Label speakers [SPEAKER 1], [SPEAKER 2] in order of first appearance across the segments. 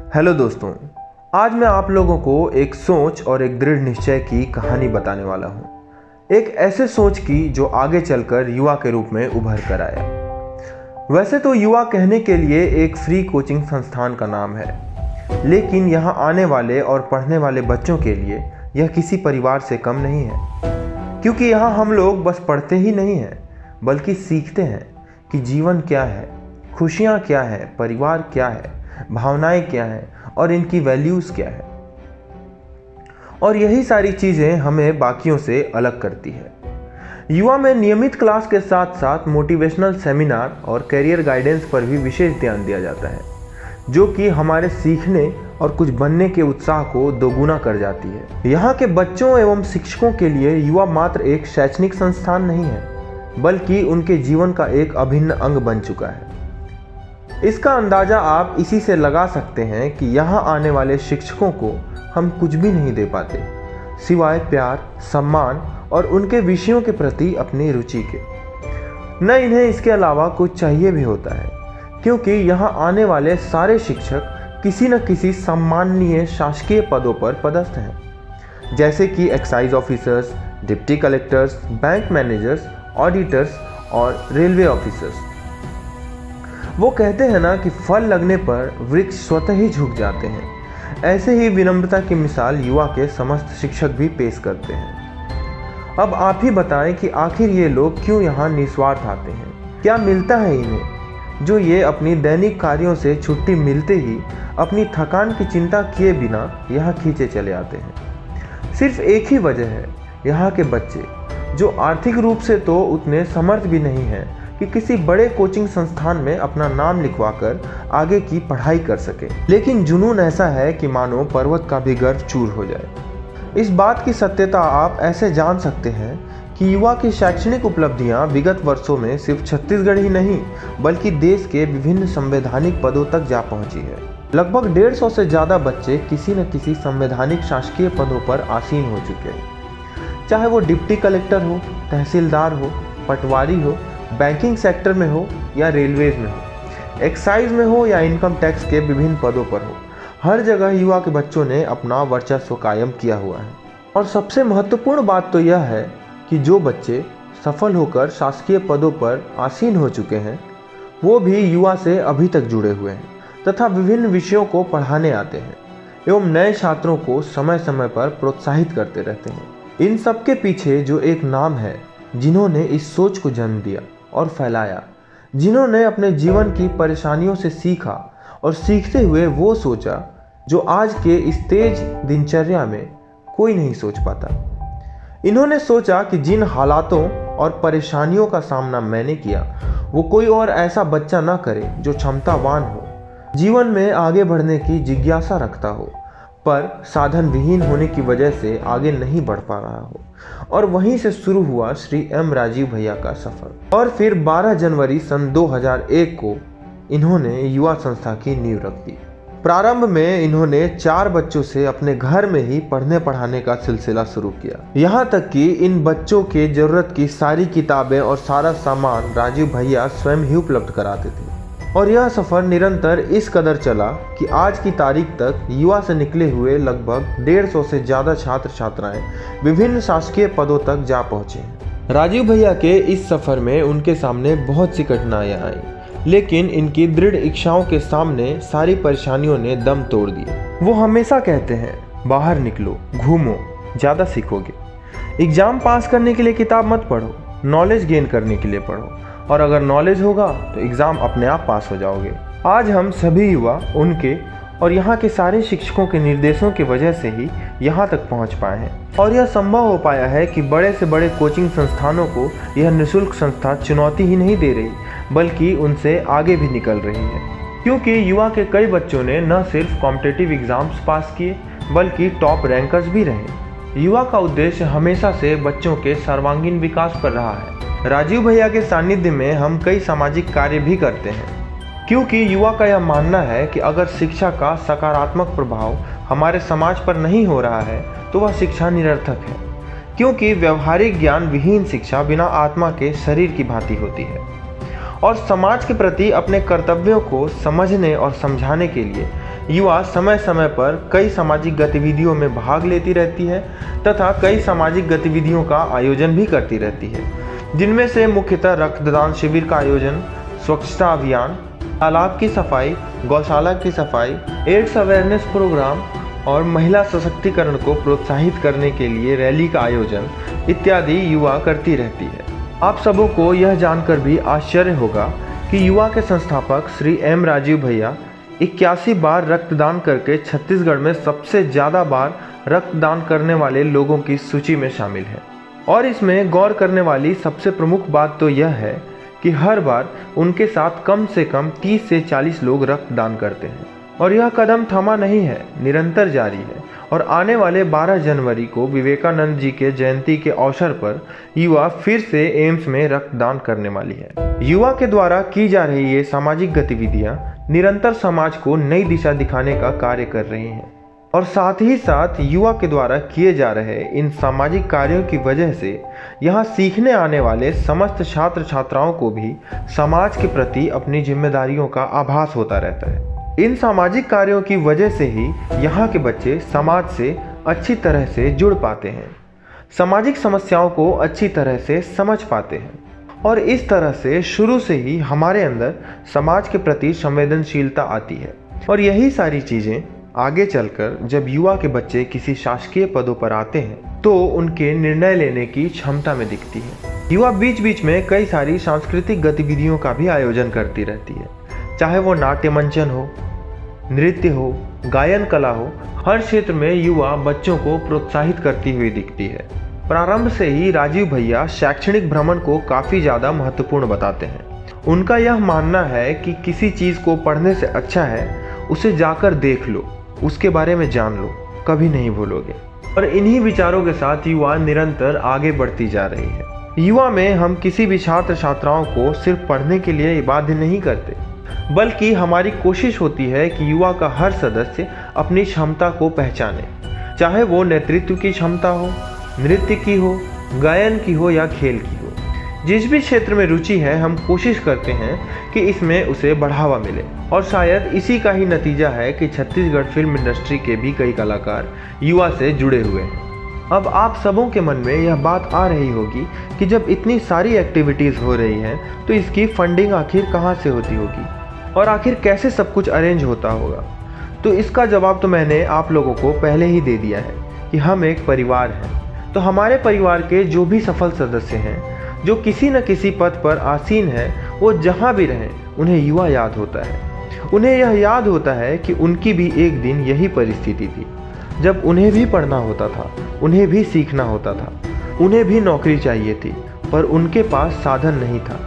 [SPEAKER 1] Hello दोस्तों, आज मैं आप लोगों को एक सोच और एक दृढ़ निश्चय की कहानी बताने वाला हूँ। एक ऐसे सोच की जो आगे चलकर युवा के रूप में उभर कर आया। वैसे तो युवा कहने के लिए एक फ्री कोचिंग संस्थान का नाम है, लेकिन यहाँ आने वाले और पढ़ने वाले बच्चों के लिए यह किसी परिवार से कम नहीं है, क्योंकि यहाँ हम लोग बस पढ़ते ही नहीं हैं बल्कि सीखते हैं कि जीवन क्या है, खुशियाँ क्या है, परिवार क्या है, भावनाएं क्या हैं और इनकी वैल्यूज़ क्या है। और यही सारी चीज़ें हमें बाकियों से अलग करती है। युवा में नियमित क्लास के साथ साथ मोटिवेशनल सेमिनार और करियर गाइडेंस पर भी विशेष ध्यान दिया जाता है, जो कि हमारे सीखने और कुछ बनने के उत्साह को दोगुना कर जाती है। यहाँ के बच्चों एवं शिक्षकों के लिए युवा मात्र एक शैक्षणिक संस्थान नहीं है, बल्कि उनके जीवन का एक अभिन्न अंग बन चुका है। इसका अंदाज़ा आप इसी से लगा सकते हैं कि यहाँ आने वाले शिक्षकों को हम कुछ भी नहीं दे पाते सिवाय प्यार, सम्मान और उनके विषयों के प्रति अपनी रुचि के। न इन्हें इसके अलावा कुछ चाहिए भी होता है, क्योंकि यहाँ आने वाले सारे शिक्षक किसी न किसी सम्माननीय शासकीय पदों पर पदस्थ हैं, जैसे कि excise officers, deputy collectors, bank managers, auditors और रेलवे ऑफिसर्स। वो कहते हैं ना कि फल लगने पर वृक्ष स्वतः ही झुक जाते हैं। ऐसे ही विनम्रता की मिसाल युवा के समस्त शिक्षक भी पेश करते हैं। अब आप ही बताएं कि आखिर ये लोग क्यों यहाँ निस्वार्थ आते हैं? क्या मिलता है इन्हें जो ये अपनी दैनिक कार्यों से छुट्टी मिलते ही अपनी थकान की चिंता किए बिना यहाँ खींचे चले आते हैं? सिर्फ एक ही वजह है, यहाँ के बच्चे जो आर्थिक रूप से तो उतने समर्थ भी नहीं हैं कि किसी बड़े कोचिंग संस्थान में अपना नाम लिखवाकर आगे की पढ़ाई कर सके, लेकिन जुनून ऐसा है कि मानो पर्वत का भी गर्व चूर हो जाए। इस बात की सत्यता आप ऐसे जान सकते हैं कि युवा की शैक्षणिक उपलब्धियां विगत वर्षों में सिर्फ छत्तीसगढ़ ही नहीं बल्कि देश के विभिन्न संवैधानिक पदों तक जा पहुंची है। लगभग 150 से ज़्यादा बच्चे किसी न किसी संवैधानिक शासकीय पदों पर आसीन हो चुके हैं, चाहे वो डिप्टी कलेक्टर हो, तहसीलदार हो, पटवारी हो, बैंकिंग सेक्टर में हो या रेलवेज में हो, एक्साइज में हो या इनकम टैक्स के विभिन्न पदों पर हो। हर जगह युवा के बच्चों ने अपना वर्चस्व कायम किया हुआ है। और सबसे महत्वपूर्ण बात तो यह है कि जो बच्चे सफल होकर शासकीय पदों पर आसीन हो चुके हैं, वो भी युवा से अभी तक जुड़े हुए हैं तथा विभिन्न विषयों को पढ़ाने आते हैं एवं नए छात्रों को समय समय पर प्रोत्साहित करते रहते हैं। इन सब के पीछे जो एक नाम है, जिन्होंने इस सोच को जन्म दिया और फैलाया, जिन्होंने अपने जीवन की परेशानियों से सीखा और सीखते हुए वो सोचा जो आज के इस तेज दिनचर्या में कोई नहीं सोच पाता। इन्होंने सोचा कि जिन हालातों और परेशानियों का सामना मैंने किया, वो कोई और ऐसा बच्चा ना करे जो क्षमतावान हो, जीवन में आगे बढ़ने की जिज्ञासा रखता हो, पर साधन विहीन होने की वजह से आगे नहीं बढ़ पा रहा हो। और वहीं से शुरू हुआ श्री एम राजीव भैया का सफर। और फिर 12 जनवरी सन 2001 को इन्होंने युवा संस्था की नींव रख दी। प्रारंभ में इन्होंने 4 बच्चों से अपने घर में ही पढ़ने पढ़ाने का सिलसिला शुरू किया। यहाँ तक कि इन बच्चों के जरूरत की सारी किताबें और सारा सामान राजीव भैया स्वयं ही उपलब्ध कराते थे। और यह सफ़र निरंतर इस कदर चला कि आज की तारीख तक युवा से निकले हुए लगभग 150 से ज़्यादा छात्र छात्राएं विभिन्न शासकीय पदों तक जा पहुँचे हैं। राजीव भैया के इस सफ़र में उनके सामने बहुत सी कठिनाइयाँ आईं, लेकिन इनकी दृढ़ इच्छाओं के सामने सारी परेशानियों ने दम तोड़ दिए। वो हमेशा कहते हैं, बाहर निकलो, घूमो, ज़्यादा सीखोगे। एग्ज़ाम पास करने के लिए किताब मत पढ़ो, नॉलेज गेन करने के लिए पढ़ो, और अगर नॉलेज होगा तो एग्ज़ाम अपने आप पास हो जाओगे। आज हम सभी युवा उनके और यहाँ के सारे शिक्षकों के निर्देशों की वजह से ही यहाँ तक पहुँच पाए हैं। और यह संभव हो पाया है कि बड़े से बड़े कोचिंग संस्थानों को यह निःशुल्क संस्था चुनौती ही नहीं दे रही, बल्कि उनसे आगे भी निकल रही है, क्योंकि युवा के कई बच्चों ने न सिर्फ कॉम्पिटिटिव एग्ज़ाम्स पास किए बल्कि टॉप रैंकर्स भी रहे। युवा का उद्देश्य हमेशा से बच्चों के सर्वांगीण विकास पर रहा है। राजीव भैया के सानिध्य में हम कई सामाजिक कार्य भी करते हैं, क्योंकि युवा का यह मानना है कि अगर शिक्षा का सकारात्मक प्रभाव हमारे समाज पर नहीं हो रहा है तो वह शिक्षा निरर्थक है, क्योंकि व्यवहारिक ज्ञान विहीन शिक्षा बिना आत्मा के शरीर की भांति होती है। और समाज के प्रति अपने कर्तव्यों को समझने और समझाने के लिए युवा समय समय पर कई सामाजिक गतिविधियों में भाग लेती रहती है तथा कई सामाजिक गतिविधियों का आयोजन भी करती रहती है, जिनमें से मुख्यतः रक्तदान शिविर का आयोजन, स्वच्छता अभियान, तालाब की सफाई, गौशाला की सफाई, एड्स अवेयरनेस प्रोग्राम और महिला सशक्तिकरण को प्रोत्साहित करने के लिए रैली का आयोजन इत्यादि युवा करती रहती है। आप सबों को यह जानकर भी आश्चर्य होगा कि युवा के संस्थापक श्री एम राजीव भैया 81 बार रक्तदान करके छत्तीसगढ़ में सबसे ज़्यादा बार रक्तदान करने वाले लोगों की सूची में शामिल है। और इसमें गौर करने वाली सबसे प्रमुख बात तो यह है कि हर बार उनके साथ कम से कम 30 से 40 लोग रक्तदान करते हैं और यह कदम थमा नहीं है, निरंतर जारी है। और आने वाले 12 जनवरी को विवेकानंद जी के जयंती के अवसर पर युवा फिर से एम्स में रक्तदान करने वाली है। युवा के द्वारा की जा रही ये सामाजिक गतिविधियां निरंतर समाज को नई दिशा दिखाने का कार्य कर रही हैं और साथ ही साथ युवा के द्वारा किए जा रहे इन सामाजिक कार्यों की वजह से यहाँ सीखने आने वाले समस्त छात्र छात्राओं को भी समाज के प्रति अपनी जिम्मेदारियों का आभास होता रहता है। इन सामाजिक कार्यों की वजह से ही यहाँ के बच्चे समाज से अच्छी तरह से जुड़ पाते हैं, सामाजिक समस्याओं को अच्छी तरह से समझ पाते हैं और इस तरह से शुरू से ही हमारे अंदर समाज के प्रति संवेदनशीलता आती है। और यही सारी चीज़ें आगे चलकर जब युवा के बच्चे किसी शासकीय पदों पर आते हैं तो उनके निर्णय लेने की क्षमता में दिखती है। युवा बीच बीच में कई सारी सांस्कृतिक गतिविधियों का भी आयोजन करती रहती है, चाहे वो नाट्य मंचन हो, नृत्य हो, गायन कला हो। हर क्षेत्र में युवा बच्चों को प्रोत्साहित करती हुई दिखती है। प्रारंभ से ही राजीव भैया शैक्षणिक भ्रमण को काफ़ी ज़्यादा महत्वपूर्ण बताते हैं। उनका यह मानना है कि किसी चीज़ को पढ़ने से अच्छा है उसे जाकर देख लो, उसके बारे में जान लो, कभी नहीं भूलोगे। और इन्हीं विचारों के साथ युवा निरंतर आगे बढ़ती जा रही है। युवा में हम किसी भी छात्र छात्राओं को सिर्फ पढ़ने के लिए बाध्य नहीं करते, बल्कि हमारी कोशिश होती है कि युवा का हर सदस्य अपनी क्षमता को पहचाने, चाहे वो नेतृत्व की क्षमता हो, नृत्य की हो, गायन की हो या खेल की हो। जिस भी क्षेत्र में रुचि है हम कोशिश करते हैं कि इसमें उसे बढ़ावा मिले और शायद इसी का ही नतीजा है कि छत्तीसगढ़ फिल्म इंडस्ट्री के भी कई कलाकार युवा से जुड़े हुए हैं। अब आप सबों के मन में यह बात आ रही होगी कि जब इतनी सारी एक्टिविटीज़ हो रही हैं तो इसकी फंडिंग आखिर कहाँ से होती होगी और आखिर कैसे सब कुछ अरेंज होता होगा। तो इसका जवाब तो मैंने आप लोगों को पहले ही दे दिया है कि हम एक परिवार हैं। तो हमारे परिवार के जो भी सफल सदस्य हैं, जो किसी न किसी पद पर आसीन हैं, वो जहाँ भी रहें उन्हें युवा याद होता है। उन्हें यह याद होता है कि उनकी भी एक दिन यही परिस्थिति थी, जब उन्हें भी पढ़ना होता था, उन्हें भी सीखना होता था, उन्हें भी नौकरी चाहिए थी, पर उनके पास साधन नहीं था।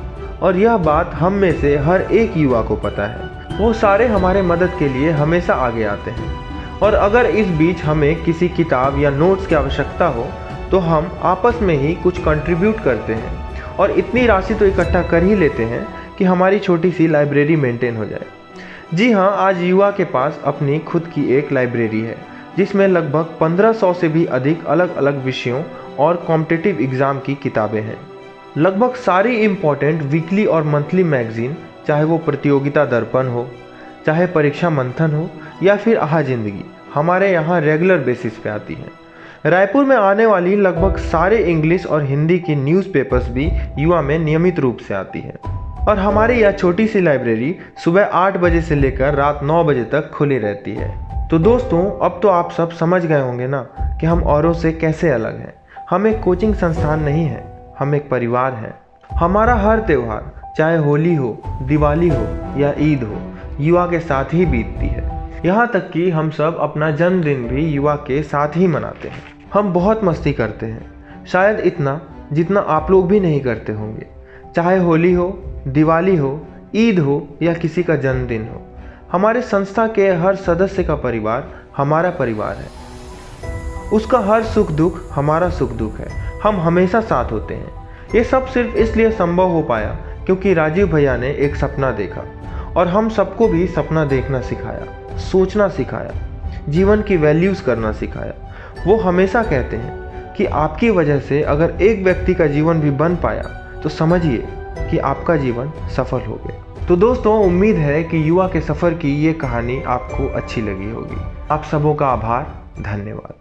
[SPEAKER 1] और यह बात हम में से हर एक युवा को पता है। वो सारे हमारे मदद के लिए हमेशा आगे आते हैं और अगर इस बीच हमें किसी किताब या नोट्स की आवश्यकता हो तो हम आपस में ही कुछ कंट्रीब्यूट करते हैं और इतनी राशि तो इकट्ठा कर ही लेते हैं कि हमारी छोटी सी लाइब्रेरी मेंटेन हो जाए। जी हाँ, आज युवा के पास अपनी खुद की एक लाइब्रेरी है जिसमें लगभग 1500 से भी अधिक अलग अलग विषयों और कॉम्पिटिटिव एग्ज़ाम की किताबें हैं। लगभग सारी इम्पॉर्टेंट वीकली और मंथली मैगज़ीन, चाहे वो प्रतियोगिता दर्पण हो, चाहे परीक्षा मंथन हो या फिर आहा जिंदगी, हमारे यहाँ रेगुलर बेसिस पे आती हैं। रायपुर में आने वाली लगभग सारे इंग्लिश और हिंदी की न्यूज़पेपर्स भी युवा में नियमित रूप से आती हैं और हमारी यह छोटी सी लाइब्रेरी सुबह 8 बजे से लेकर रात 9 बजे तक खुली रहती है। तो दोस्तों, अब तो आप सब समझ गए होंगे ना कि हम औरों से कैसे अलग हैं। हम एक कोचिंग संस्थान नहीं है, हम एक परिवार हैं। हमारा हर त्यौहार, चाहे होली हो, दिवाली हो या ईद हो, युवा के साथ ही बीतती है। यहाँ तक कि हम सब अपना जन्मदिन भी युवा के साथ ही मनाते हैं। हम बहुत मस्ती करते हैं, शायद इतना जितना आप लोग भी नहीं करते होंगे। चाहे होली हो, दिवाली हो, ईद हो या किसी का जन्मदिन हो, हमारे संस्था के हर सदस्य का परिवार हमारा परिवार है। उसका हर सुख दुख हमारा सुख दुख है। हम हमेशा साथ होते हैं। ये सब सिर्फ इसलिए संभव हो पाया क्योंकि राजीव भैया ने एक सपना देखा और हम सबको भी सपना देखना सिखाया, सोचना सिखाया, जीवन की वैल्यूज़ करना सिखाया। वो हमेशा कहते हैं कि आपकी वजह से अगर एक व्यक्ति का जीवन भी बन पाया तो समझिए कि आपका जीवन सफल हो गया। तो दोस्तों, उम्मीद है कि युवा के सफ़र की ये कहानी आपको अच्छी लगी होगी। आप सबों का आभार, धन्यवाद।